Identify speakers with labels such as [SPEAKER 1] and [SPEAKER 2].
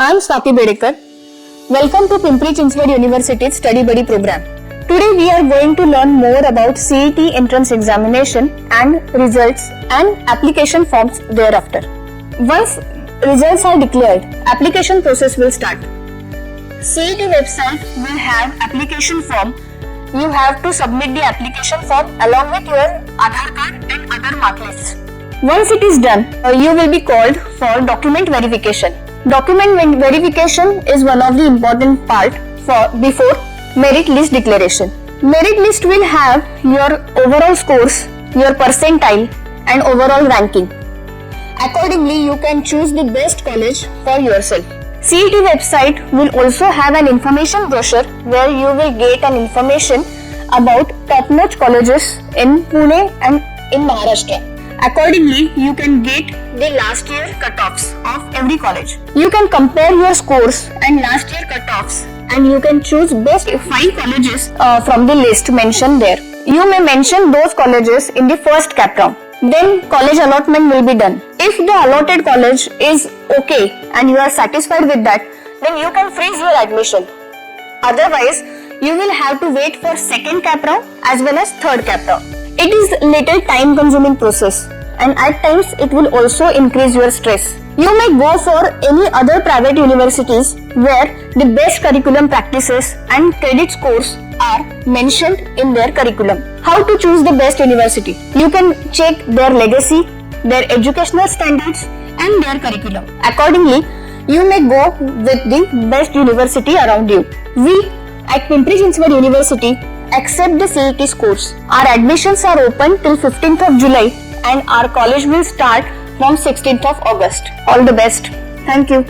[SPEAKER 1] I am Swati Bedekar. Welcome to Pimpri Chinchwad University's Study Buddy program. Today we are going to learn more about CET entrance examination and results and application forms thereafter. Once results are declared, application process will start. CET website will have application form. You have to submit the application form along with your Aadhaar card and other mark lists. Once it is done, you will be called for document verification. Document verification is one of the important part before merit list declaration. Merit list will have your overall scores, your percentile and overall ranking. Accordingly, you can choose the best college for yourself. CET website will also have an information brochure where you will get an information about top-notch colleges in Pune and in Maharashtra. Accordingly, you can get the last year cutoffs of every college. You can compare your scores and last year cutoffs and you can choose best 5 colleges from the list mentioned there. You may mention those colleges in the first cap round. Then college allotment will be done. If the allotted college is okay and you are satisfied with that, then you can freeze your admission. Otherwise, you will have to wait for second cap round as well as third cap round. It is a little time consuming process and at times it will also increase your stress. You may go for any other private universities where the best curriculum practices and credit scores are mentioned in their curriculum. How to choose the best university? You can check their legacy, their educational standards and their curriculum. Accordingly, you may go with the best university around you. We at Pimpri Chinchwad University accept the CET scores. Our admissions are open till 15th of July and our college will start from 16th of August. All the best. Thank you.